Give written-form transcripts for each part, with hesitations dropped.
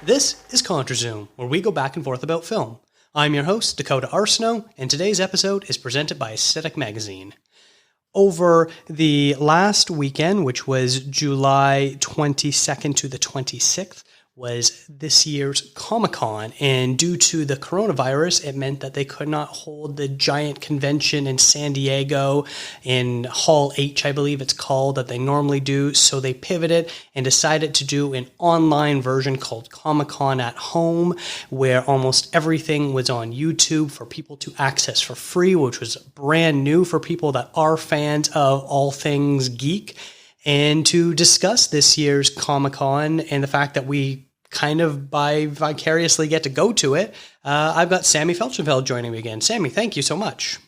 This is ContraZoom, where we go back and forth about film. I'm your host, Dakota Arsenault, and today's episode is presented by Aesthetic Magazine. Over the last weekend, which was July 22nd to the 26th, was this year's Comic Con, and due to the coronavirus, it meant that they could not hold the giant convention in San Diego in Hall H, I believe it's called, that they normally do, so they pivoted and decided to do an online version called Comic Con at Home, where almost everything was on YouTube for people to access for free, which was brand new for people that are fans of all things geek. And to discuss this year's Comic Con and the fact that we kind of vicariously get to go to it, I've got Sammy Feilchenfeld joining me again. Sammy, thank you so much.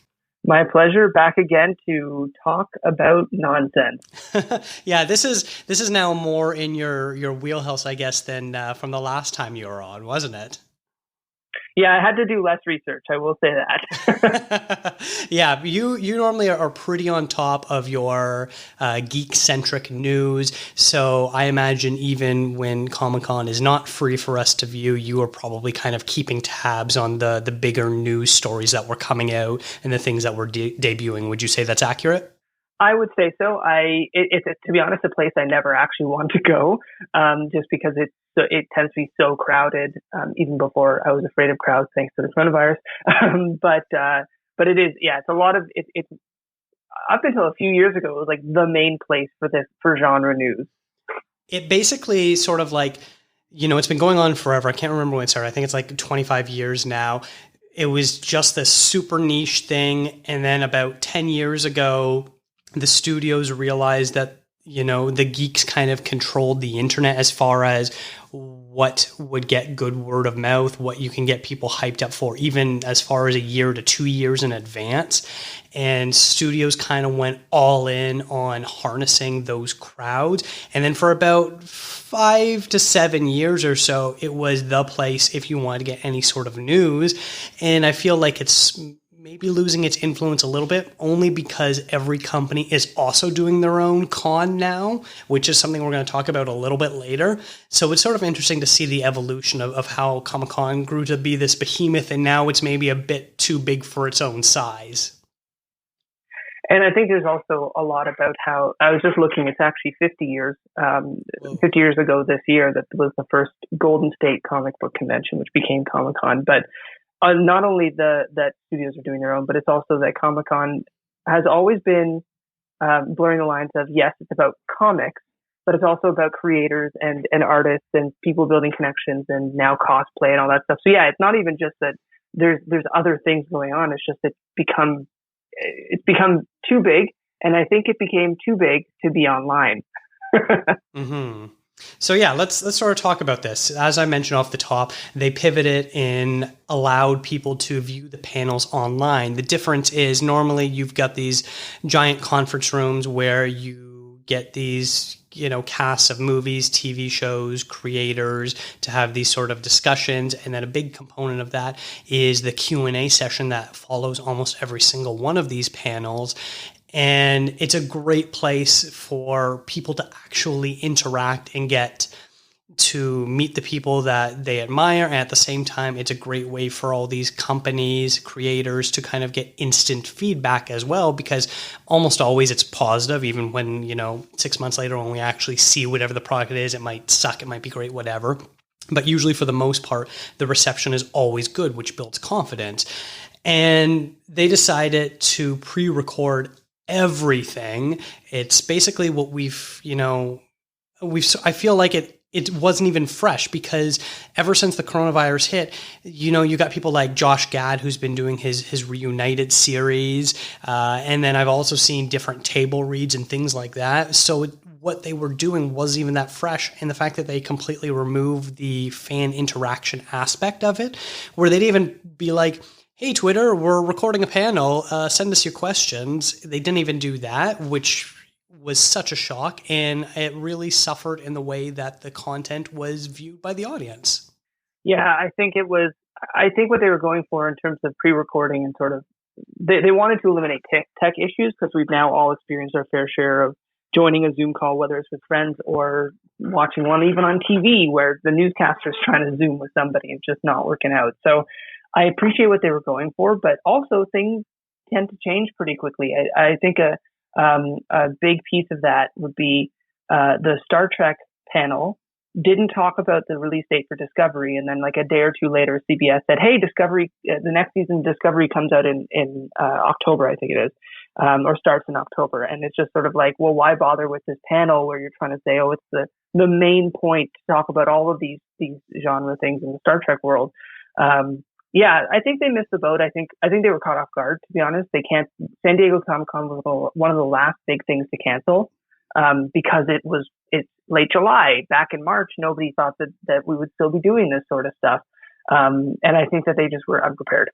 My pleasure. Back again to talk about nonsense. Yeah, this is now more in your wheelhouse, I guess, than from the last time you were on, wasn't it? Yeah, I had to do less research. I will say that. Yeah, you normally are pretty on top of your geek-centric news. So I imagine even when Comic-Con is not free for us to view, you are probably kind of keeping tabs on the bigger news stories that were coming out and the things that were debuting. Would you say that's accurate? I would say so. It's to be honest, a place I never actually want to go, just because it tends to be so crowded. Even before I was afraid of crowds, thanks to the coronavirus. But it is, yeah, it's a lot of it's up until a few years ago, it was like the main place for genre news. It basically sort of like, it's been going on forever. I can't remember when it started. I think it's like 25 years now. It was just this super niche thing, and then about 10 years ago, the studios realized that, the geeks kind of controlled the internet as far as what would get good word of mouth, what you can get people hyped up for, even as far as a year to 2 years in advance. And studios kind of went all in on harnessing those crowds. And then for about 5 to 7 years or so, it was the place if you wanted to get any sort of news. And I feel like it's maybe losing its influence a little bit, only because every company is also doing their own con now, which is something we're going to talk about a little bit later. So it's sort of interesting to see the evolution of how Comic-Con grew to be this behemoth, and now it's maybe a bit too big for its own size. And I think there's also a lot about how, I was just looking, it's actually 50 years, 50 years ago this year that was the first Golden State comic book convention, which became Comic-Con. But not only that studios are doing their own, but it's also that Comic-Con has always been blurring the lines of, yes, it's about comics, but it's also about creators and artists and people building connections and now cosplay and all that stuff. So yeah, it's not even just that there's other things going on. It's just it's become too big, and I think it became too big to be online. Mm-hmm. So yeah, let's sort of talk about this. As I mentioned off the top, they pivoted and allowed people to view the panels online. The difference is normally you've got these giant conference rooms where you get these, casts of movies, TV shows, creators to have these sort of discussions. And then a big component of that is the Q&A session that follows almost every single one of these panels. And it's a great place for people to actually interact and get to meet the people that they admire. And at the same time, it's a great way for all these companies, creators to kind of get instant feedback as well, because almost always it's positive, even when, 6 months later, when we actually see whatever the product is, it might suck, it might be great, whatever. But usually for the most part, the reception is always good, which builds confidence. And they decided to pre-record everything. It's basically what I feel like it wasn't even fresh, because ever since the coronavirus hit, you got people like Josh Gad, who's been doing his Reunited series. And then I've also seen different table reads and things like that. So what they were doing wasn't even that fresh. And the fact that they completely removed the fan interaction aspect of it, where they'd even be like, hey, Twitter, we're recording a panel. Send us your questions. They didn't even do that, which was such a shock. And it really suffered in the way that the content was viewed by the audience. Yeah, I think what they were going for in terms of pre-recording and sort of, they wanted to eliminate tech issues, because we've now all experienced our fair share of joining a Zoom call, whether it's with friends or watching one even on TV where the newscaster's trying to Zoom with somebody and just not working out. So I appreciate what they were going for, but also things tend to change pretty quickly. I think a big piece of that would be the Star Trek panel didn't talk about the release date for Discovery, and then like a day or two later, CBS said, "Hey, Discovery, the next season of Discovery comes out in October, I think it is, or starts in October." And it's just sort of like, well, why bother with this panel where you're trying to say, oh, it's the main point to talk about all of these genre things in the Star Trek world. Yeah, I think they missed the boat. I think they were caught off guard, to be honest. San Diego Comic Con was one of the last big things to cancel, because it's late July. Back in March, nobody thought that we would still be doing this sort of stuff. And I think that they just were unprepared.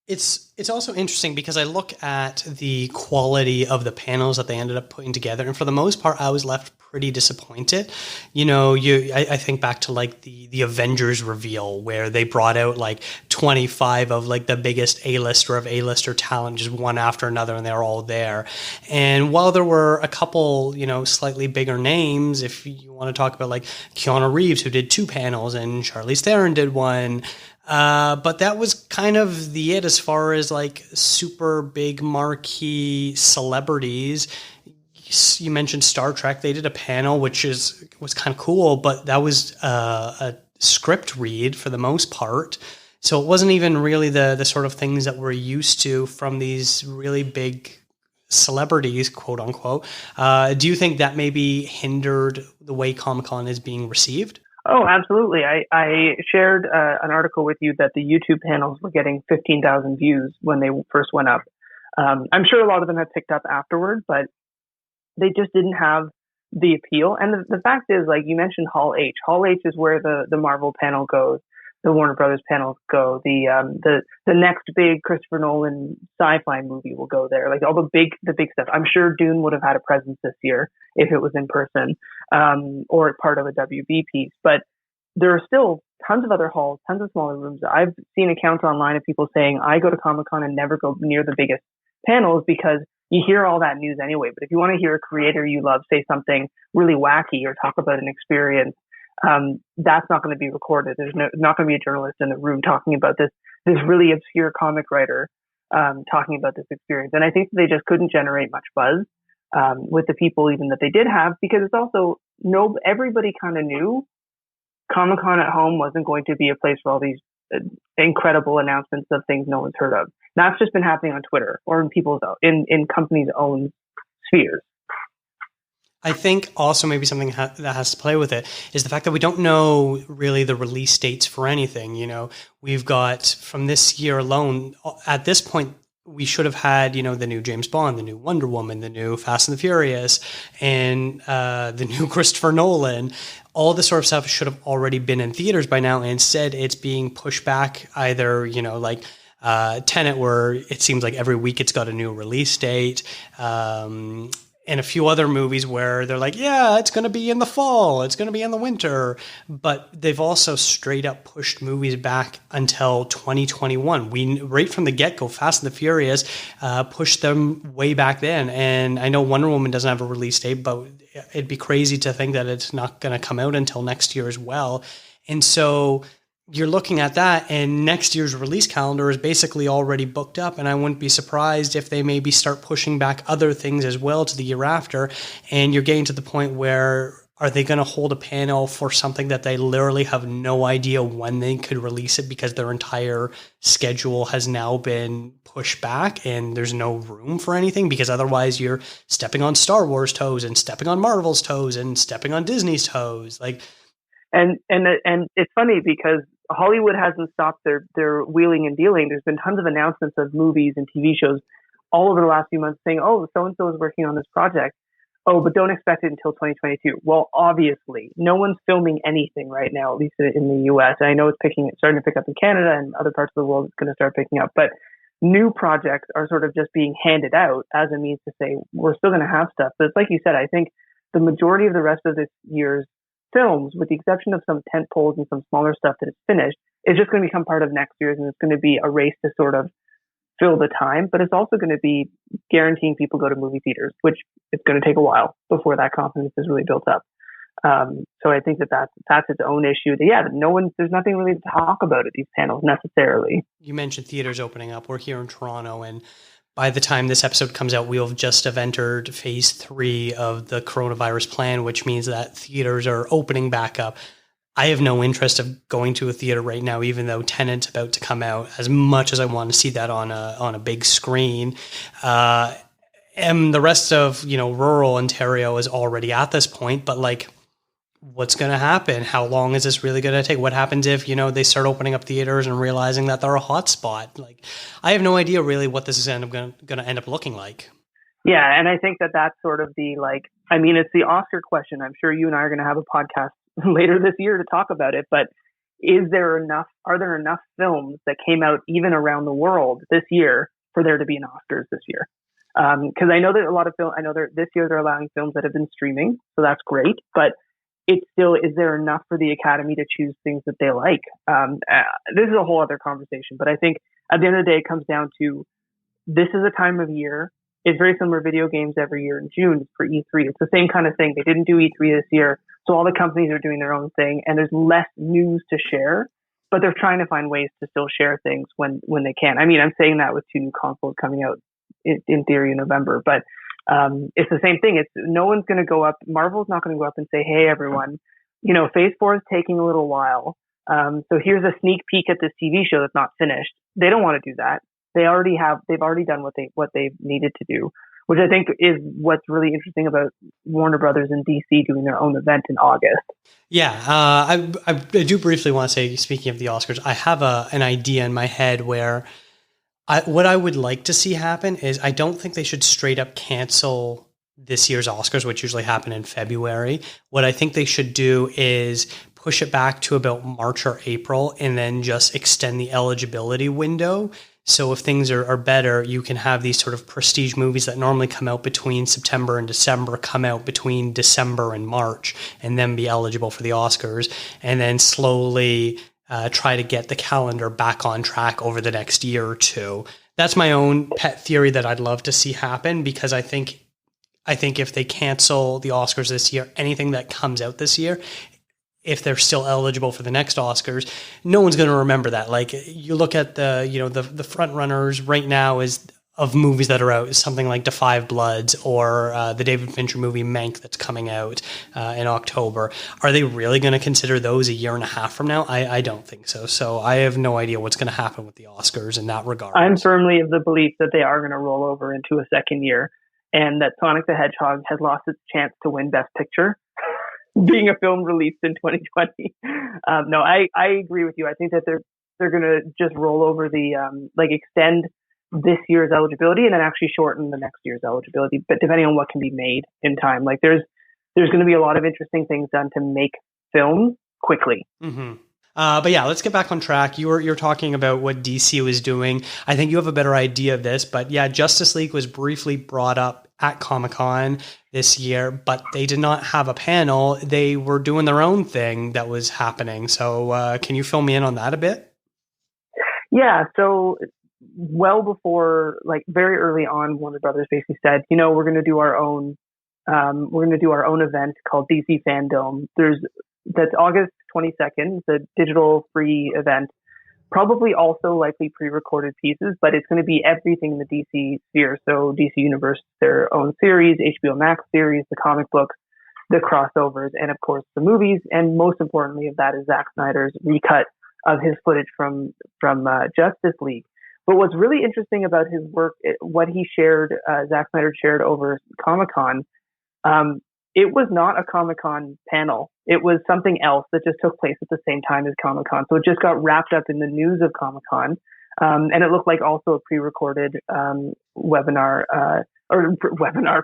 It's also interesting because I look at the quality of the panels that they ended up putting together, and for the most part, I was left pretty disappointed. I think back to like the Avengers reveal where they brought out like 25 of like the biggest A-lister talent, just one after another, and they're all there. And while there were a couple, slightly bigger names, if you want to talk about like Keanu Reeves, who did 2 panels, and Charlize Theron did one. But that was kind of it as far as like super big marquee celebrities. You mentioned Star Trek. They did a panel, which was kind of cool, but that was a script read for the most part. So it wasn't even really the sort of things that we're used to from these really big celebrities, quote unquote. Do you think that maybe hindered the way Comic-Con is being received? Oh, absolutely. I shared an article with you that the YouTube panels were getting 15,000 views when they first went up. I'm sure a lot of them have picked up afterward, but they just didn't have the appeal. And the fact is, like you mentioned, Hall H. Hall H is where the Marvel panel goes, the Warner Brothers panels go, the next big Christopher Nolan sci-fi movie will go there. Like all the big stuff. I'm sure Dune would have had a presence this year if it was in person, or part of a WB piece. But there are still tons of other halls, tons of smaller rooms. I've seen accounts online of people saying, I go to Comic-Con and never go near the biggest panels because you hear all that news anyway. But if you want to hear a creator you love say something really wacky or talk about an experience, that's not going to be recorded. There's not going to be a journalist in the room talking about this really obscure comic writer talking about this experience. And I think they just couldn't generate much buzz with the people even that they did have, because it's also everybody kind of knew Comic-Con at home wasn't going to be a place for all these incredible announcements of things no one's heard of. That's just been happening on Twitter or in companies' own spheres. I think also maybe something that has to play with it is the fact that we don't know really the release dates for anything. We've got from this year alone, at this point, we should have had, the new James Bond, the new Wonder Woman, the new Fast and the Furious, and the new Christopher Nolan. All this sort of stuff should have already been in theaters by now. And instead, it's being pushed back either, like Tenet, where it seems like every week it's got a new release date. And a few other movies where they're like, yeah, it's going to be in the fall, it's going to be in the winter. But they've also straight up pushed movies back until 2021. Right from the get-go, Fast and the Furious pushed them way back then. And I know Wonder Woman doesn't have a release date, but it'd be crazy to think that it's not going to come out until next year as well. And so you're looking at that, and next year's release calendar is basically already booked up, and I wouldn't be surprised if they maybe start pushing back other things as well to the year after, and you're getting to the point where are they going to hold a panel for something that they literally have no idea when they could release it because their entire schedule has now been pushed back and there's no room for anything, because otherwise you're stepping on Star Wars toes and stepping on Marvel's toes and stepping on Disney's toes. And it's funny because Hollywood hasn't stopped their wheeling and dealing. There's been tons of announcements of movies and TV shows all over the last few months saying, oh, so-and-so is working on this project. Oh, but don't expect it until 2022. Well, obviously, no one's filming anything right now, at least in the U.S. And I know it's starting to pick up in Canada, and other parts of the world it's going to start picking up. But new projects are sort of just being handed out as a means to say, we're still going to have stuff. But it's like you said, I think the majority of the rest of this year's films, with the exception of some tent poles and some smaller stuff that is finished, is just going to become part of next year's, and it's going to be a race to sort of fill the time, but it's also going to be guaranteeing people go to movie theaters, which it's going to take a while before that confidence is really built up. So I think that's its own issue. There's nothing really to talk about at these panels necessarily. You mentioned theaters opening up. We're here in Toronto, and by the time this episode comes out, we'll have just have entered phase 3 of the coronavirus plan, which means that theaters are opening back up. I have no interest of going to a theater right now, even though Tenet's about to come out, as much as I want to see that on a big screen. And the rest of, rural Ontario is already at this point, but like, what's going to happen? How long is this really going to take? What happens if, they start opening up theaters and realizing that they're a hot spot? Like, I have no idea really what this is going to end up looking like. Yeah. And I think that's sort of it's the Oscar question. I'm sure you and I are going to have a podcast later this year to talk about it, but are there enough films that came out even around the world this year for there to be an Oscars this year? Because I know that a lot of this year they're allowing films that have been streaming, so that's great, but it's still, is there enough for the Academy to choose things that they like? This is a whole other conversation, but I think at the end of the day, it comes down to, this is a time of year. It's very similar to video games every year in June for E3. It's the same kind of thing. They didn't do E3 this year, so all the companies are doing their own thing, and there's less news to share, but they're trying to find ways to still share things when they can. I mean, I'm saying that with 2 new consoles coming out in theory in November, but it's the same thing. No one's going to go up. Marvel's not going to go up and say, "Hey, everyone, phase 4 is taking a little while. So here's a sneak peek at this TV show that's not finished." They don't want to do that. They've already done what they've needed to do, which I think is what's really interesting about Warner Brothers and DC doing their own event in August. Yeah, I do briefly want to say, speaking of the Oscars, I have an idea in my head where what I would like to see happen is, I don't think they should straight up cancel this year's Oscars, which usually happen in February. What I think they should do is push it back to about March or April, and then just extend the eligibility window. So if things are better, you can have these sort of prestige movies that normally come out between September and December come out between December and March, and then be eligible for the Oscars, and then slowly try to get the calendar back on track over the next year or two. That's my own pet theory that I'd love to see happen, because I think if they cancel the Oscars this year, anything that comes out this year, if they're still eligible for the next Oscars, no one's going to remember that. Like, you look at the front runners right now of movies that are out, something like Da 5 Bloods or the David Fincher movie Mank that's coming out in October. Are they really going to consider those a year and a half from now? I don't think so. So I have no idea what's going to happen with the Oscars in that regard. I'm firmly of the belief that they are going to roll over into a second year, and that Sonic the Hedgehog has lost its chance to win Best Picture, being a film released in 2020. No, I agree with you. I think that they're going to just roll over extend this year's eligibility and then actually shorten the next year's eligibility, but depending on what can be made in time. Like, there's going to be a lot of interesting things done to make films quickly. Mm-hmm. But yeah, let's get back on track. You're talking about what DC was doing. I think you have a better idea of this, but yeah, Justice League was briefly brought up at Comic Con this year, but they did not have a panel. They were doing their own thing that was happening. So can you fill me in on that a bit? Yeah. So well before, very early on, Warner Brothers basically said, we're going to do our own event called DC Fandome. That's August 22nd. It's a digital free event, probably also likely pre-recorded pieces, but it's going to be everything in the DC sphere. So DC Universe, their own series, HBO Max series, the comic books, the crossovers, and of course the movies. And most importantly of that is Zack Snyder's recut of his footage from Justice League. But what's really interesting about his work, what he shared, Zack Snyder shared over Comic-Con, it was not a Comic-Con panel. It was something else that just took place at the same time as Comic-Con. So it just got wrapped up in the news of Comic-Con. And it looked like also a pre-recorded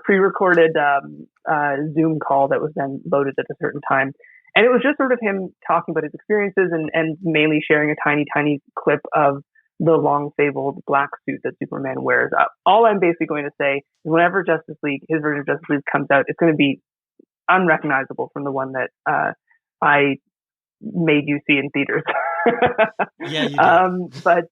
pre-recorded Zoom call that was then loaded at a certain time. And it was just sort of him talking about his experiences and mainly sharing a tiny, tiny clip of the long fabled black suit that Superman wears. All I'm basically going to say is whenever Justice League, his version of Justice League comes out, it's going to be unrecognizable from the one that I made you see in theaters. Yeah, you did.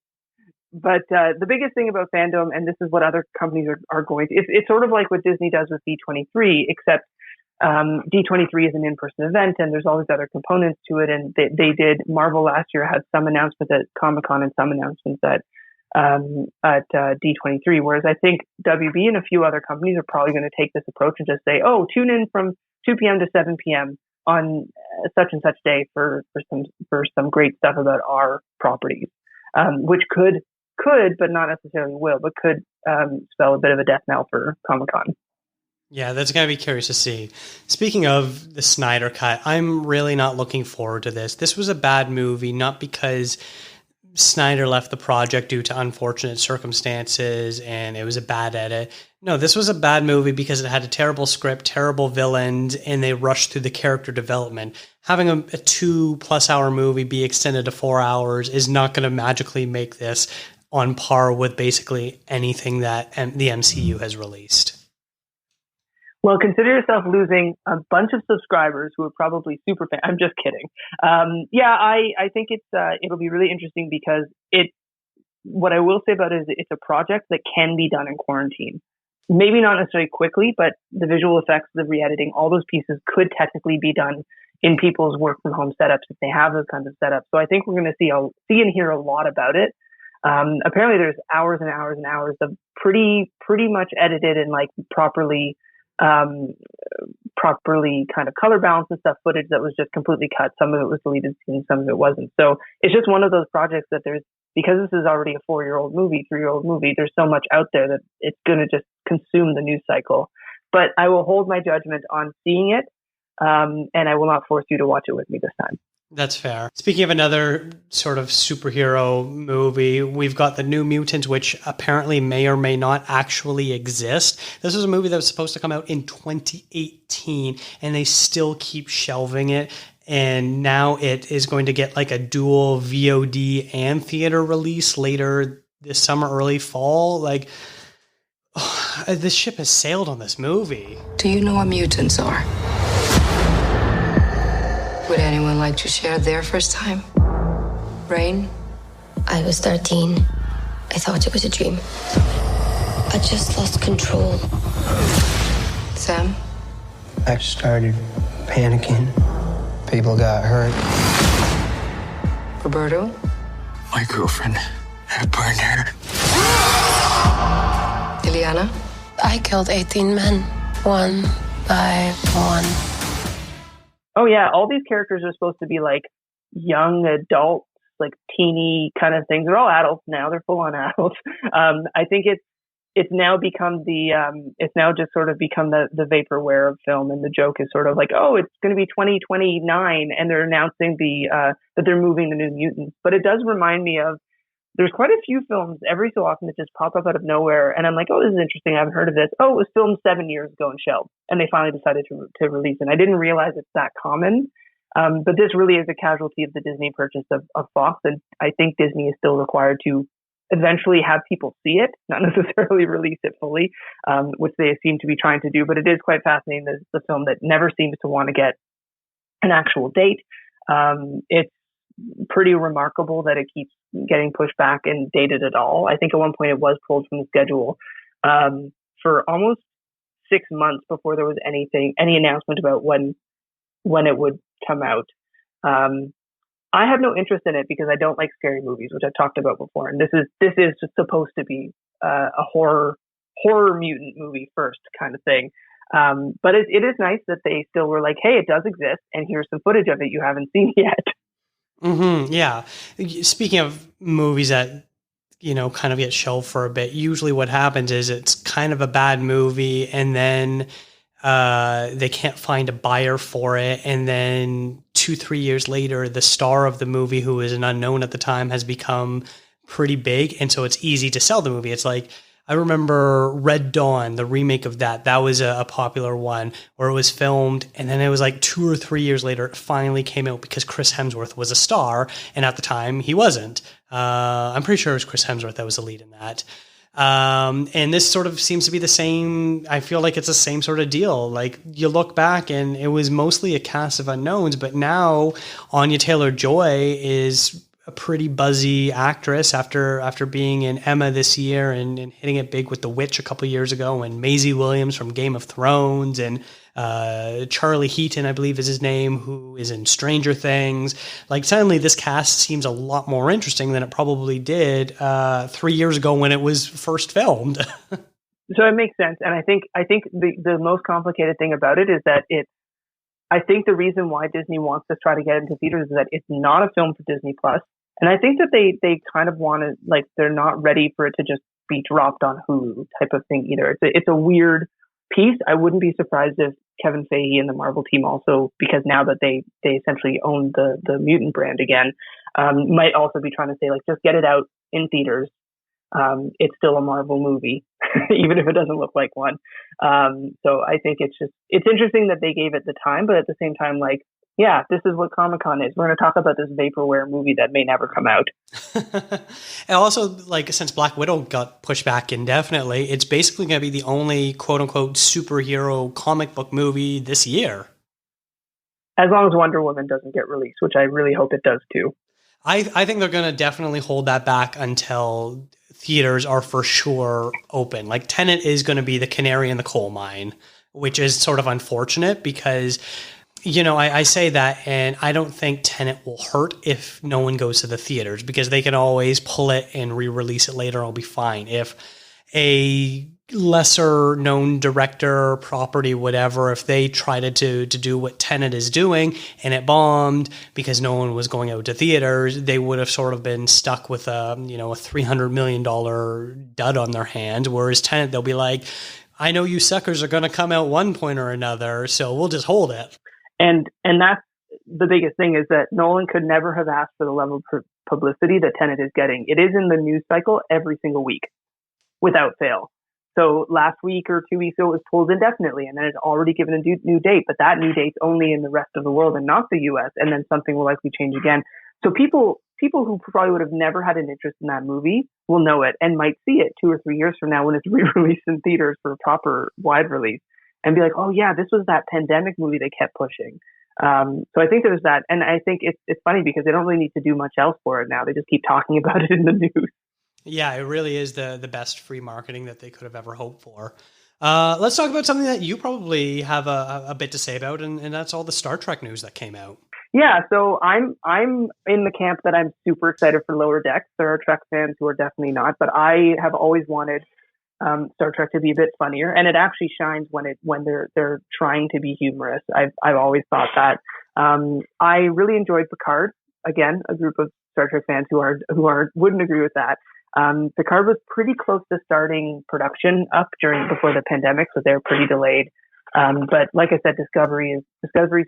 But the biggest thing about Fandome, and this is what other companies are going to, it's sort of like what Disney does with D23, except D23 is an in-person event, and there's all these other components to it. And they did, Marvel last year had some announcements at Comic Con and some announcements at D23, whereas I think WB and a few other companies are probably going to take this approach and just say, oh, tune in from 2 p.m. to 7 p.m. on such and such day for some great stuff about our properties, which could, but not necessarily will, but could spell a bit of a death knell for Comic-Con. Yeah, that's going to be curious to see. Speaking of the Snyder Cut, I'm really not looking forward to this. This was a bad movie, not because Snyder left the project due to unfortunate circumstances and it was a bad edit. No, this was a bad movie because it had a terrible script, terrible villains, and they rushed through the character development. Having a 2+ hour movie be extended to 4 hours is not going to magically make this on par with basically anything that the MCU has released. Well, consider yourself losing a bunch of subscribers who are probably super fans. I'm just kidding. I think it'll be really interesting because what I will say about it is it's a project that can be done in quarantine. Maybe not necessarily quickly, but the visual effects, the re-editing, all those pieces could technically be done in people's work from home setups if they have those kinds of setups. So I think we're going to see and hear a lot about it. Apparently there's hours and hours and hours of pretty much edited and like properly kind of color balance and stuff footage that was just completely cut. Some of it was deleted scenes, some of it wasn't. So it's just one of those projects that because this is already a 4-year-old movie, 3-year-old movie, there's so much out there that it's going to just consume the news cycle. But I will hold my judgment on seeing it, and I will not force you to watch it with me this time. That's fair. Speaking of another sort of superhero movie, we've got the New Mutants, which apparently may or may not actually exist. This was a movie that was supposed to come out in 2018, and they still keep shelving it. And now it is going to get like a dual VOD and theater release later this summer, early fall. Like, this ship has sailed on this movie. Do you know what mutants are? Would anyone like to share their first time? Rain? I was 13. I thought it was a dream. I just lost control. Sam? I started panicking. People got hurt. Roberto? My girlfriend had burned her. Ileana? I killed 18 men, one by one. Oh yeah, all these characters are supposed to be like young adults, like teeny kind of things. They're all adults now. They're full on adults. I think it's now become it's now just sort of become the vaporware of film, and the joke is sort of like, oh, it's going to be 2029, and they're announcing that they're moving the New Mutants. But it does remind me of, there's quite a few films every so often that just pop up out of nowhere, and I'm like, oh, this is interesting. I haven't heard of this. Oh, it was filmed 7 years ago and shelved, and they finally decided to release it. And I didn't realize it's that common. But this really is a casualty of the Disney purchase of Fox, and I think Disney is still required to eventually have people see it, not necessarily release it fully, which they seem to be trying to do. But it is quite fascinating. This is a film that never seems to want to get an actual date. It's pretty remarkable that it keeps getting pushed back and dated at all. I think at one point it was pulled from the schedule for almost 6 months before there was any announcement about when it would come out. I have no interest in it because I don't like scary movies, which I've talked about before. And this is just supposed to be a horror mutant movie first kind of thing. But it is nice that they still were like, hey, it does exist, and here's some footage of it you haven't seen yet. Mm-hmm, yeah. Speaking of movies that, kind of get shelved for a bit, usually what happens is it's kind of a bad movie, and then they can't find a buyer for it, and then 2-3 years later, the star of the movie, who is an unknown at the time, has become pretty big, and so it's easy to sell the movie. It's like, I remember Red Dawn, the remake of that. That was a popular one where it was filmed, and then it was like 2 or 3 years later, it finally came out because Chris Hemsworth was a star, and at the time, he wasn't. I'm pretty sure it was Chris Hemsworth that was the lead in that. And this sort of seems to be the same. I feel like it's the same sort of deal. Like, you look back and it was mostly a cast of unknowns, but now Anya Taylor-Joy is a pretty buzzy actress after being in Emma this year and hitting it big with The Witch a couple years ago, and Maisie Williams from Game of Thrones, and Charlie Heaton, I believe is his name, who is in Stranger Things. Like, suddenly this cast seems a lot more interesting than it probably did 3 years ago when it was first filmed. So it makes sense. And I think the most complicated thing about it is that I think the reason why Disney wants to try to get into theaters is that it's not a film for Disney Plus. And I think that they kind of want to, like, they're not ready for it to just be dropped on Hulu type of thing either. It's a weird piece. I wouldn't be surprised if Kevin Feige and the Marvel team also, because now that they essentially own the Mutant brand again, might also be trying to say, like, just get it out in theaters. It's still a Marvel movie, even if it doesn't look like one. So I think it's interesting that they gave it the time, but at the same time, like, yeah, this is what Comic-Con is. We're going to talk about this vaporware movie that may never come out. And also, like, since Black Widow got pushed back indefinitely, it's basically going to be the only quote-unquote superhero comic book movie this year. As long as Wonder Woman doesn't get released, which I really hope it does too. I think they're going to definitely hold that back until theaters are for sure open. Like, Tenet is going to be the canary in the coal mine, which is sort of unfortunate because, you know, I say that, and I don't think Tenet will hurt if no one goes to the theaters, because they can always pull it and re-release it later. It'll be fine. If a lesser known director, property, whatever, if they tried to do what Tenet is doing and it bombed because no one was going out to theaters, they would have sort of been stuck with a $300 million dud on their hands. Whereas Tenet, they'll be like, I know you suckers are going to come out one point or another, so we'll just hold it. And that's the biggest thing, is that Nolan could never have asked for the level of publicity that Tenet is getting. It is in the news cycle every single week without fail. So last week or 2 weeks ago, it was pulled indefinitely, and then it's already given a new date, but that new date's only in the rest of the world and not the US, and then something will likely change again. So people who probably would have never had an interest in that movie will know it and might see it 2 or 3 years from now when it's re-released in theaters for a proper wide release and be like, oh yeah, this was that pandemic movie they kept pushing. So I think there's that. And I think it's funny because they don't really need to do much else for it now. They just keep talking about it in the news. Yeah, it really is the best free marketing that they could have ever hoped for. Let's talk about something that you probably have a bit to say about, and that's all the Star Trek news that came out. Yeah, so I'm in the camp that I'm super excited for Lower Decks. There are Trek fans who are definitely not, but I have always wanted Star Trek to be a bit funnier, and it actually shines when they're trying to be humorous. I've always thought that. I really enjoyed Picard. Again, a group of Star Trek fans who wouldn't agree with that. Picard was pretty close to starting production up before the pandemic, so they're pretty delayed. But like I said, Discovery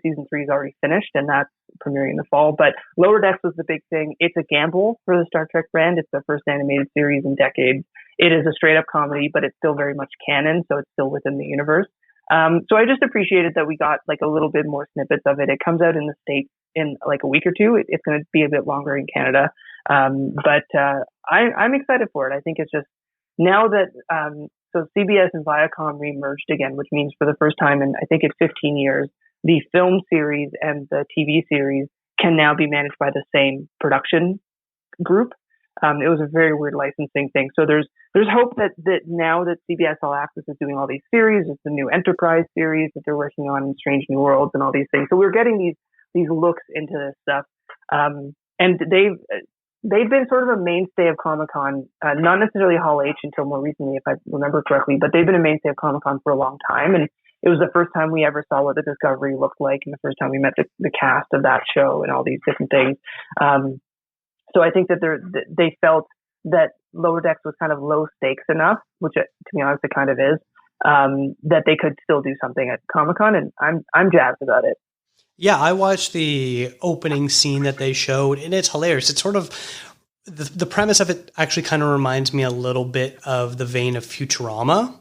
season 3 is already finished, and that's premiering in the fall. But Lower Decks was the big thing. It's a gamble for the Star Trek brand. It's the first animated series in decades. It is a straight up comedy, but it's still very much canon, so it's still within the universe. So I just appreciated that we got like a little bit more snippets of it. It comes out in the States in like a week or two. It's going to be a bit longer in Canada. But I'm excited for it. I think it's just now that, so CBS and Viacom remerged again, which means for the first time in, I think it's 15 years, the film series and the TV series can now be managed by the same production group. It was a very weird licensing thing. So there's hope that now that CBS All Access is doing all these series, it's the new Enterprise series that they're working on in Strange New Worlds and all these things. So we're getting these looks into this stuff. And they've been sort of a mainstay of Comic-Con, not necessarily Hall H until more recently, if I remember correctly, but they've been a mainstay of Comic-Con for a long time. And it was the first time we ever saw what the Discovery looked like, and the first time we met the cast of that show and all these different things. So I think that they felt that Lower Decks was kind of low stakes enough, which to be honest it kind of is, that they could still do something at Comic-Con, and I'm jazzed about it. Yeah, I watched the opening scene that they showed, and it's hilarious. It's sort of the premise of it actually kind of reminds me a little bit of the vein of Futurama,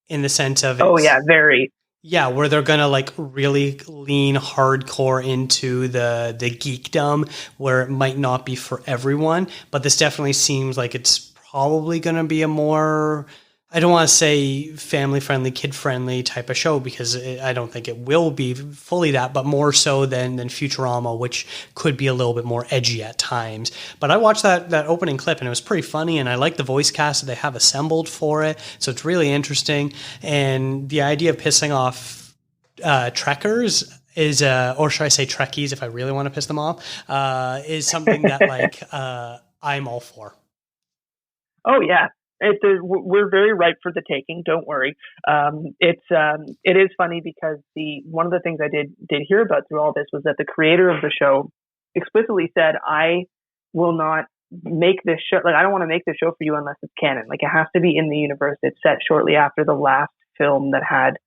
in the sense of very. Yeah, where they're going to like really lean hardcore into the geekdom, where it might not be for everyone. But this definitely seems like it's probably going to be a more I don't want to say family-friendly, kid-friendly type of show because I don't think it will be fully that, but more so than Futurama, which could be a little bit more edgy at times. But I watched that opening clip and it was pretty funny, and I like the voice cast that they have assembled for it, so it's really interesting. And the idea of pissing off Trekkers is, or should I say Trekkies if I really want to piss them off, is something that like I'm all for. Oh yeah. We're very ripe for the taking. Don't worry. It is funny because one of the things I did hear about through all this was that the creator of the show explicitly said, "I will not make this show. Like, I don't want to make this show for you unless it's canon. Like, it has to be in the universe. It's set shortly after the last film that had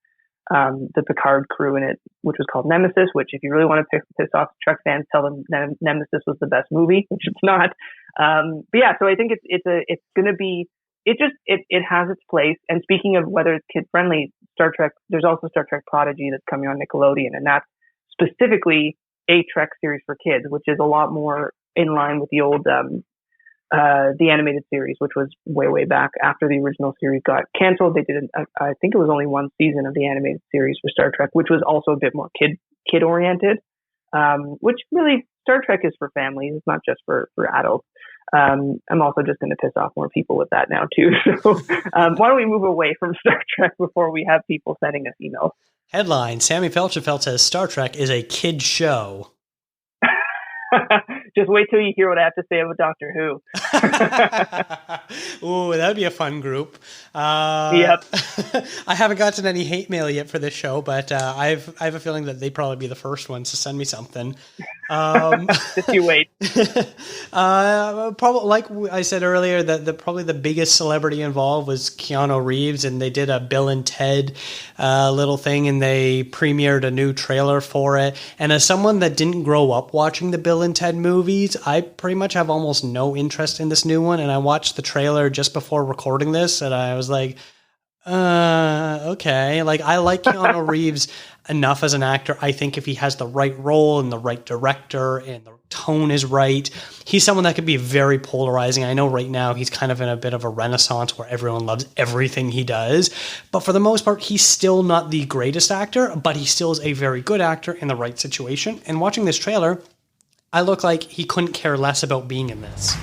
the Picard crew in it, which was called Nemesis. Which, if you really want to piss off Trek fans, tell them Nemesis was the best movie, which it's not. But yeah, so I think it's going to be. It has its place. And speaking of whether it's kid friendly, Star Trek, there's also Star Trek Prodigy that's coming on Nickelodeon, and that's specifically a Trek series for kids, which is a lot more in line with the old the animated series, which was way back after the original series got canceled. They did I think it was only one season of the animated series for Star Trek, which was also a bit more kid oriented. Which really, Star Trek is for families, it's not just for adults. I'm also just going to piss off more people with that now too. So why don't we move away from Star Trek before we have people sending us emails? Headline: Sammy Feilchenfeld says Star Trek is a kid show. Just wait till you hear what I have to say about Doctor Who. Ooh, that'd be a fun group. Yep. I haven't gotten any hate mail yet for this show, but I have a feeling that they'd probably be the first ones to send me something. Just you wait. Probably, like I said earlier, probably the biggest celebrity involved was Keanu Reeves, and they did a Bill and Ted little thing, and they premiered a new trailer for it. And as someone that didn't grow up watching the Bill and Ted movies, I pretty much have almost no interest in this new one. And I watched the trailer just before recording this, and I was like, okay. Like, I like Keanu Reeves enough as an actor. I think if he has the right role and the right director and the tone is right, he's someone that could be very polarizing. I know right now he's kind of in a bit of a renaissance where everyone loves everything he does. But for the most part, he's still not the greatest actor, but he still is a very good actor in the right situation. And watching this trailer, I look like he couldn't care less about being in this.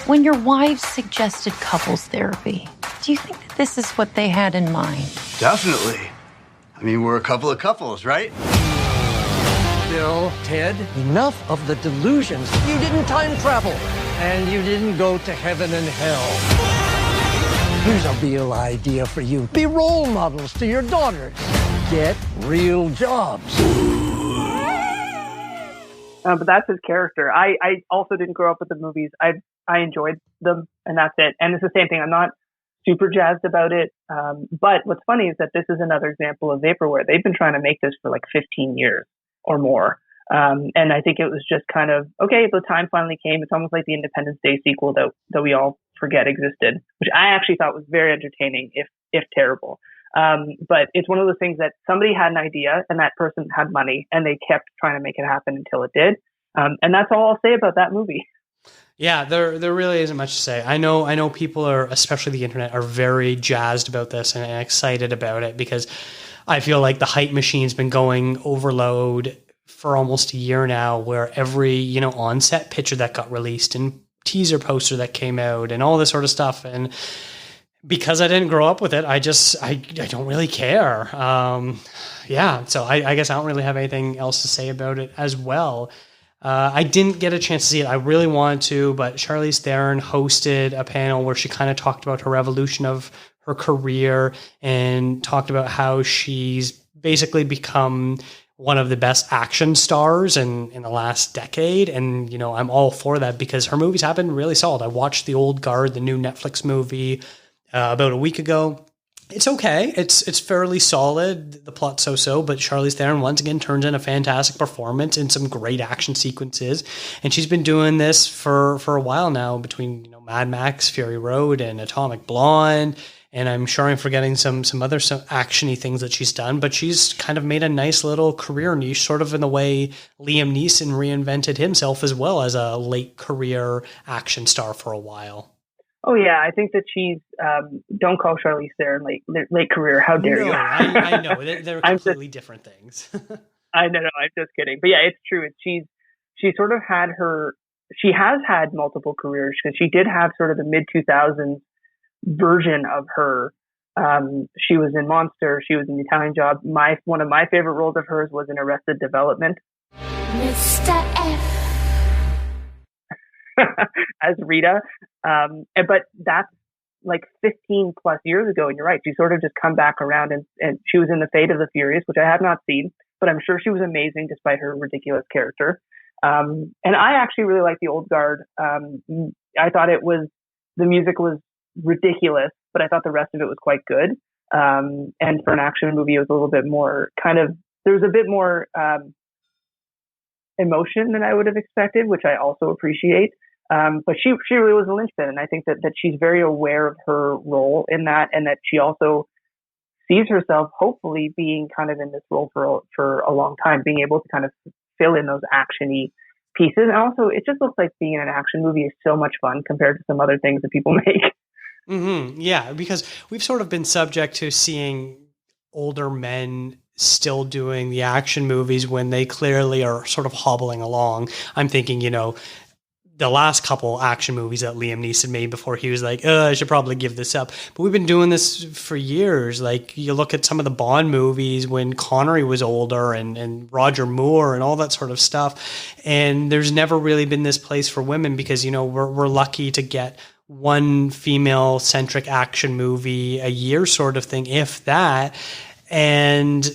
When your wives suggested couples therapy, do you think that this is what they had in mind? Definitely. I mean, we're a couple of couples, right? Bill, Ted, enough of the delusions. You didn't time travel, and you didn't go to heaven and hell. Here's a real idea for you. Be role models to your daughters. Get real jobs. But that's his character. I also didn't grow up with the movies. I enjoyed them, and that's it. And it's the same thing. I'm not super jazzed about it. But what's funny is that this is another example of vaporware. They've been trying to make this for like 15 years or more. And I think it was just kind of, okay, the time finally came. It's almost like the Independence Day sequel that we all forget existed, which I actually thought was very entertaining, if terrible. But it's one of those things that somebody had an idea and that person had money and they kept trying to make it happen until it did. And that's all I'll say about that movie. Yeah, there really isn't much to say. I know people are, especially the internet, are very jazzed about this and excited about it because I feel like the hype machine's been going overload for almost a year now, where every, on-set picture that got released and teaser poster that came out and all this sort of stuff. And because I didn't grow up with it, I don't really care. So I guess I don't really have anything else to say about it as well. I didn't get a chance to see it. I really wanted to, but Charlize Theron hosted a panel where she kind of talked about her evolution of her career and talked about how she's basically become one of the best action stars in the last decade. And, I'm all for that because her movies have been really solid. I watched The Old Guard, the new Netflix movie, about a week ago. It's okay. It's fairly solid. The plot's so-so, but Charlize Theron once again turns in a fantastic performance and some great action sequences. And she's been doing this for a while now between, Mad Max, Fury Road, and Atomic Blonde. And I'm sure I'm forgetting some other action-y things that she's done, but she's kind of made a nice little career niche, sort of in the way Liam Neeson reinvented himself as well as a late career action star for a while. Oh yeah, I think that she's. Don't call Charlize Theron late career. How dare No, you? I know they're completely different things. I know, I'm just kidding. But yeah, it's true. She sort of had her. She has had multiple careers because she did have sort of the mid 2000s version of her. She was in Monster. She was in The Italian Job. One of my favorite roles of hers was in Arrested Development. Mr. F. As Rita. But that's like 15 plus years ago. And you're right. She sort of just come back around and she was in The Fate of the Furious, which I have not seen, but I'm sure she was amazing despite her ridiculous character. And I actually really like The Old Guard. I thought the music was ridiculous, but I thought the rest of it was quite good. And for an action movie, it was a little bit more there was a bit more, emotion than I would have expected, which I also appreciate. But she really was a linchpin. And I think that she's very aware of her role in that, and that she also sees herself hopefully being kind of in this role for a long time, being able to kind of fill in those actiony pieces. And also it just looks like being in an action movie is so much fun compared to some other things that people make. Mm-hmm. Yeah, because we've sort of been subject to seeing older men still doing the action movies when they clearly are sort of hobbling along. I'm thinking, the last couple action movies that Liam Neeson made before he was like, I should probably give this up. But we've been doing this for years. Like, you look at some of the Bond movies when Connery was older and Roger Moore and all that sort of stuff. And there's never really been this place for women because, we're lucky to get one female-centric action movie a year sort of thing, if that. And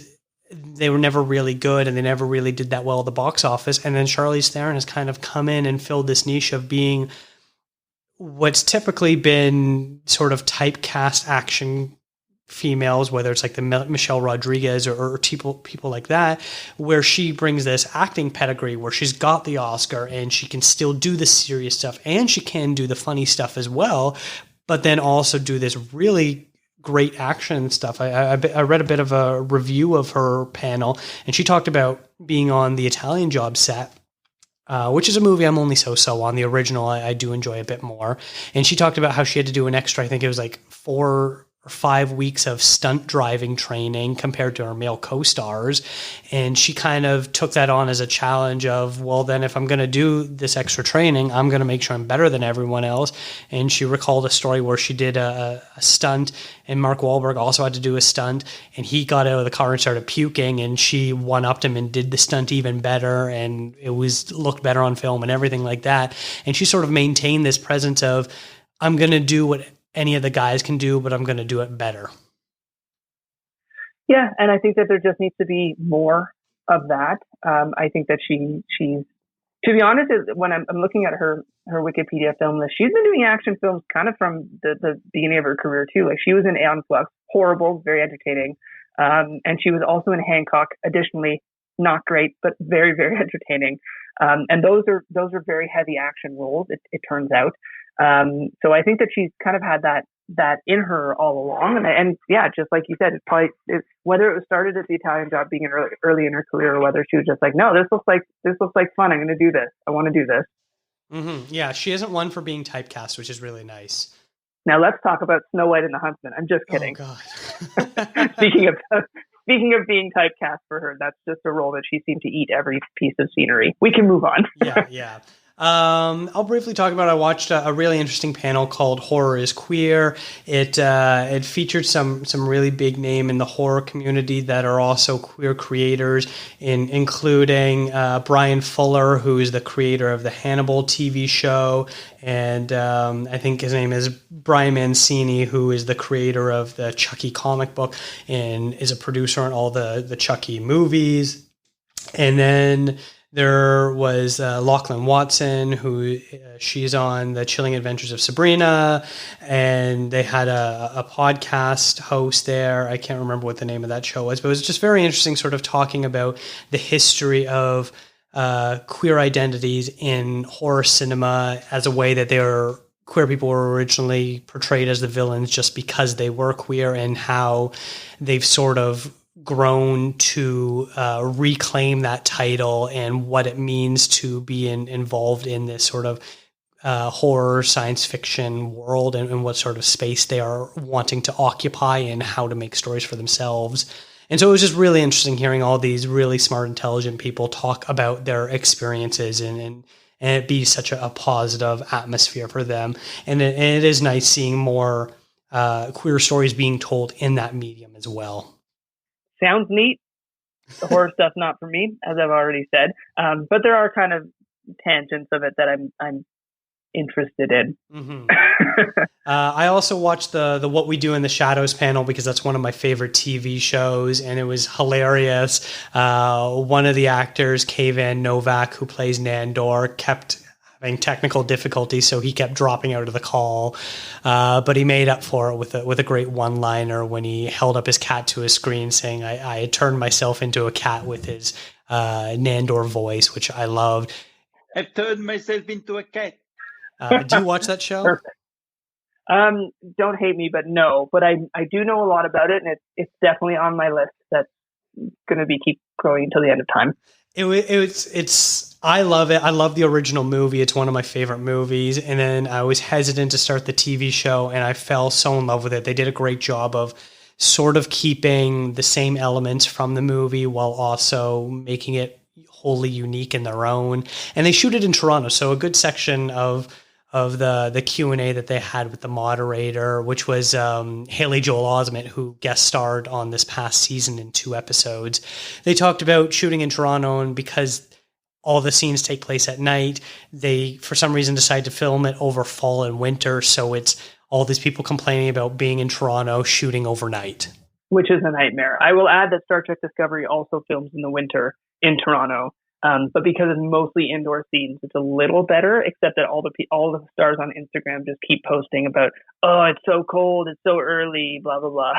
they were never really good and they never really did that well at the box office. And then Charlize Theron has kind of come in and filled this niche of being what's typically been sort of typecast action females, whether it's like the Michelle Rodriguez or people like that, where she brings this acting pedigree where she's got the Oscar and she can still do the serious stuff and she can do the funny stuff as well, but then also do this really great action stuff. I read a bit of a review of her panel, and she talked about being on the Italian Job set, which is a movie I'm only so on. The original I do enjoy a bit more. And she talked about how she had to do an extra, I think it was like 4 or 5 weeks of stunt driving training compared to her male co-stars. And she kind of took that on as a challenge of, well, then if I'm going to do this extra training, I'm going to make sure I'm better than everyone else. And she recalled a story where she did a stunt and Mark Wahlberg also had to do a stunt and he got out of the car and started puking and she one-upped him and did the stunt even better. And it looked better on film and everything like that. And she sort of maintained this presence of, I'm going to do what any of the guys can do, but I'm going to do it better. Yeah, and I think that there just needs to be more of that. I think that she's, to be honest, when I'm looking at her Wikipedia film list, she's been doing action films kind of from the beginning of her career too. Like she was in Aeon Flux, horrible, very entertaining, and she was also in Hancock. Additionally, not great, but very, very entertaining. And those are very heavy action roles. It turns out. So I think that she's kind of had that in her all along. And yeah, just like you said, whether it was started at the Italian Job being early in her career, or whether she was just like, no, this looks like fun. I'm going to do this. I want to do this. Mm-hmm. Yeah. She isn't one for being typecast, which is really nice. Now let's talk about Snow White and the Huntsman. I'm just kidding. Oh God. Speaking of being typecast for her, that's just a role that she seemed to eat every piece of scenery. We can move on. Yeah. I'll briefly talk about, I watched a really interesting panel called Horror is Queer. It featured some really big name in the horror community that are also queer creators, including Brian Fuller, who is the creator of the Hannibal TV show. And I think his name is Brian Mancini, who is the creator of the Chucky comic book and is a producer on all the Chucky movies. And then there was Lachlan Watson, who she's on The Chilling Adventures of Sabrina, and they had a podcast host there. I can't remember what the name of that show was, but it was just very interesting sort of talking about the history of queer identities in horror cinema as a way that queer people were originally portrayed as the villains just because they were queer, and how they've sort of grown to reclaim that title and what it means to be involved in this sort of horror, science fiction world and what sort of space they are wanting to occupy and how to make stories for themselves. And so it was just really interesting hearing all these really smart, intelligent people talk about their experiences and it be such a positive atmosphere for them. And it is nice seeing more queer stories being told in that medium as well. Sounds neat. The horror stuff not for me, as I've already said. But there are kind of tangents of it that I'm interested in. Mm-hmm. I also watched the What We Do in the Shadows panel because that's one of my favorite TV shows, and it was hilarious. One of the actors, Kayvan Novak, who plays Nandor, kept having technical difficulties, so he kept dropping out of the call. But he made up for it with a great one-liner when he held up his cat to his screen, saying, "I had turned myself into a cat" with his Nandor voice, which I loved. I've turned myself into a cat. Do you watch that show? Perfect. Don't hate me, but no. But I do know a lot about it, and it's definitely on my list. That's going to keep growing until the end of time. I love it. I love the original movie. It's one of my favorite movies. And then I was hesitant to start the TV show, and I fell so in love with it. They did a great job of sort of keeping the same elements from the movie while also making it wholly unique in their own. And they shoot it in Toronto, so a good section of the Q&A that they had with the moderator, which was Haley Joel Osment, who guest starred on this past season in 2 episodes. They talked about shooting in Toronto, and because all the scenes take place at night, they, for some reason, decided to film it over fall and winter, so it's all these people complaining about being in Toronto shooting overnight. Which is a nightmare. I will add that Star Trek Discovery also films in the winter in Toronto. But because it's mostly indoor scenes, it's a little better, except that all the stars on Instagram just keep posting about, oh, it's so cold, it's so early, blah, blah, blah.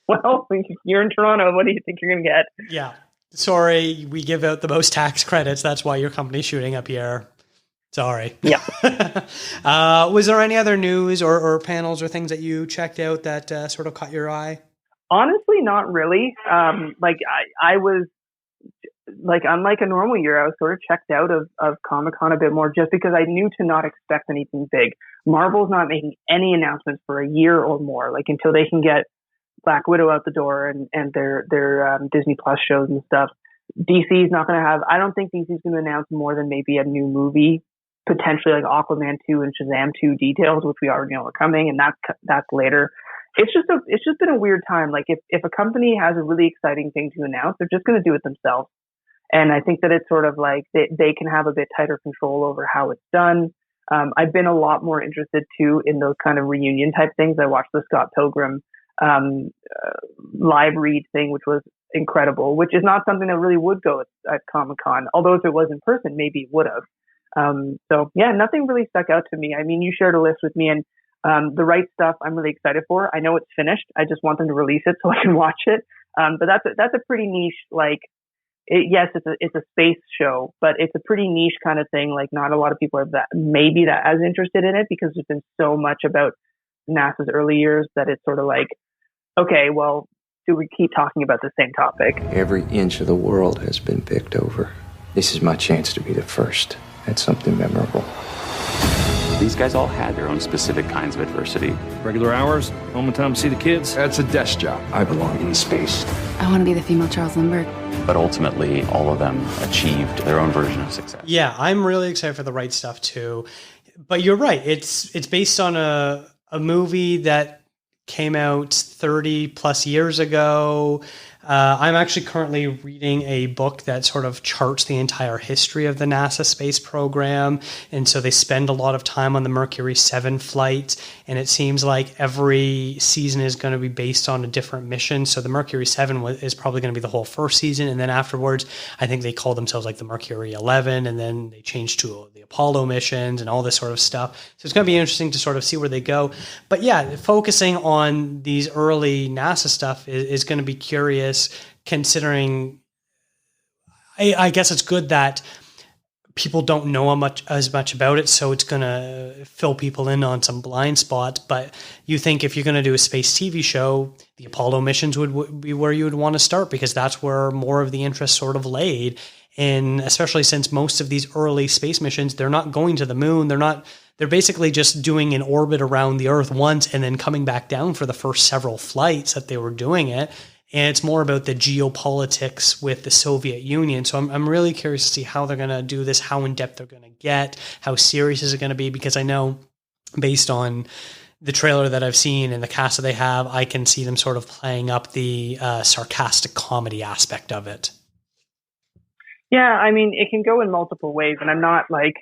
Well, you're in Toronto. What do you think you're going to get? Yeah. Sorry, we give out the most tax credits. That's why your company's shooting up here. Sorry. Yeah. Was there any other news or panels or things that you checked out that sort of caught your eye? Honestly, not really. I was... unlike a normal year, I was sort of checked out of Comic-Con a bit more just because I knew to not expect anything big. Marvel's not making any announcements for a year or more, until they can get Black Widow out the door and their Disney Plus shows and stuff. DC's not going to have, I don't think DC's going to announce more than maybe a new movie, potentially like Aquaman 2 and Shazam 2 details, which we already know are coming, and that's later. It's just been a weird time. If a company has a really exciting thing to announce, they're just going to do it themselves. And I think that it's sort of like they can have a bit tighter control over how it's done. I've been a lot more interested too in those kind of reunion type things. I watched the Scott Pilgrim live read thing, which was incredible, which is not something that really would go at Comic-Con. Although if it was in person, maybe it would have. So yeah, nothing really stuck out to me. I mean, you shared a list with me, and the Right Stuff I'm really excited for. I know it's finished. I just want them to release it so I can watch it. But that's a pretty niche, yes, it's a space show, but it's a pretty niche kind of thing. Not a lot of people are that as interested in it because there's been so much about NASA's early years that it's sort of okay, well, do we keep talking about the same topic? Every inch of the world has been picked over. This is my chance to be the first at something memorable. These guys all had their own specific kinds of adversity. Regular hours, home and time to see the kids. That's a desk job. I belong in space. I want to be the female Charles Lindbergh. But ultimately, all of them achieved their own version of success. Yeah, I'm really excited for The Right Stuff too. But you're right. It's based on a movie that came out 30 plus years ago. I'm actually currently reading a book that sort of charts the entire history of the NASA space program. And so they spend a lot of time on the Mercury 7 flight. And it seems like every season is going to be based on a different mission. So the Mercury 7 is probably going to be the whole first season. And then afterwards, I think they call themselves the Mercury 11. And then they changed to the Apollo missions and all this sort of stuff. So it's going to be interesting to sort of see where they go. But yeah, focusing on these early NASA stuff is going to be curious. Considering, I guess it's good that people don't know as much about it, so it's going to fill people in on some blind spots. But you think if you're going to do a space TV show, the Apollo missions would be where you would want to start because that's where more of the interest sort of laid. And especially since most of these early space missions, they're not going to the moon, they're not they're basically just doing an orbit around the Earth once and then coming back down for the first several flights that they were doing it. And it's more about the geopolitics with the Soviet Union. So I'm really curious to see how they're going to do this, how in depth they're going to get, how serious is it going to be, because I know based on the trailer that I've seen and the cast that they have, I can see them sort of playing up the sarcastic comedy aspect of it. Yeah, I mean, it can go in multiple ways, and I'm not dissing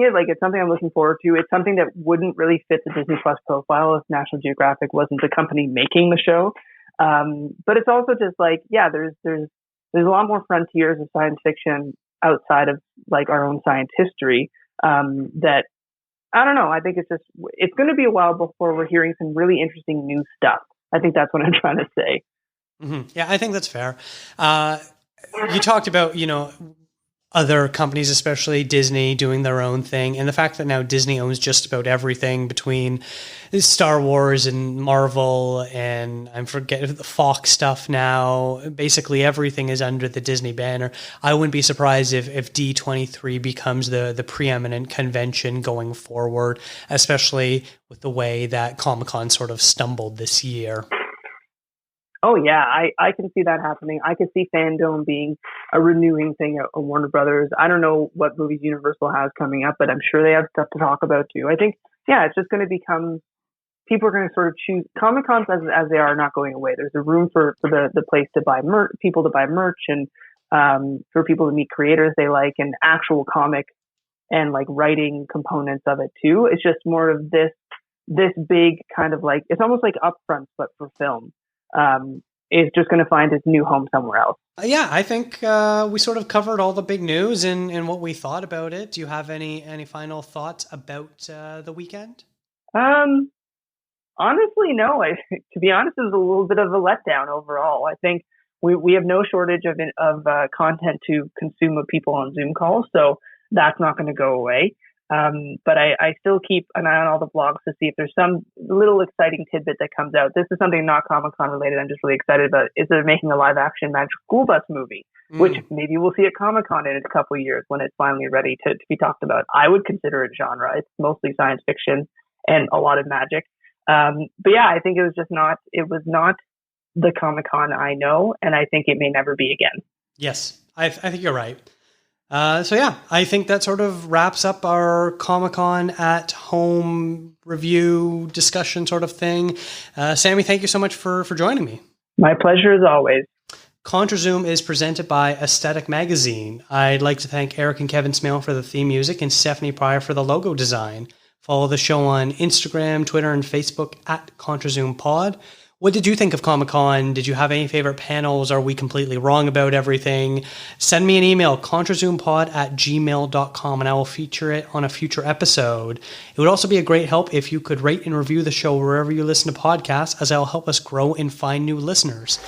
it. Like, it's something I'm looking forward to. It's something that wouldn't really fit the Disney Plus profile if National Geographic wasn't the company making the show. But it's also just like, yeah, there's a lot more frontiers of science fiction outside of like our own science history that. I don't know. I think it's going to be a while before we're hearing some really interesting new stuff. I think that's what I'm trying to say. Mm-hmm. Yeah, I think that's fair. You talked about, other companies, especially Disney, doing their own thing. And the fact that now Disney owns just about everything between Star Wars and Marvel and I'm forgetting the Fox stuff now. Basically everything is under the Disney banner. I wouldn't be surprised if D23 becomes the preeminent convention going forward, especially with the way that Comic-Con sort of stumbled this year. Oh, yeah, I can see that happening. I could see Fandome being a renewing thing at Warner Brothers. I don't know what movies Universal has coming up, but I'm sure they have stuff to talk about too. I think, yeah, it's just going to become, people are going to sort of choose, Comic-Cons as they are not going away. There's a room for the place to buy people to buy merch and for people to meet creators they like and actual comic and like writing components of it too. It's just more of this big kind of like, it's almost like upfront, but for film. Is just going to find his new home somewhere else. Yeah, I think we sort of covered all the big news and what we thought about it. Do you have any final thoughts about the weekend? Honestly, no. To be honest, it was a little bit of a letdown overall. I think we have no shortage of content to consume of people on Zoom calls, so that's not going to go away. But I still keep an eye on all the blogs to see if there's some little exciting tidbit that comes out. This is something not Comic-Con related. I'm just really excited about. Is they're making a live action Magic School Bus movie, which maybe we'll see at Comic-Con in a couple of years when it's finally ready to be talked about. I would consider it genre. It's mostly science fiction and a lot of magic. But yeah, I think it was not the Comic-Con I know, and I think it may never be again. Yes, I think you're right. So yeah, I think that sort of wraps up our Comic-Con at home review discussion sort of thing. Sammy, thank you so much for joining me. My pleasure as always. ContraZoom is presented by Aesthetic Magazine. I'd like to thank Eric and Kevin Smale for the theme music and Stephanie Pryor for the logo design. Follow the show on Instagram, Twitter, and Facebook at ContraZoomPod. What did you think of Comic-Con? Did you have any favorite panels? Are we completely wrong about everything? Send me an email, ContraZoomPod@gmail.com, and I will feature it on a future episode. It would also be a great help if you could rate and review the show wherever you listen to podcasts, as that will help us grow and find new listeners.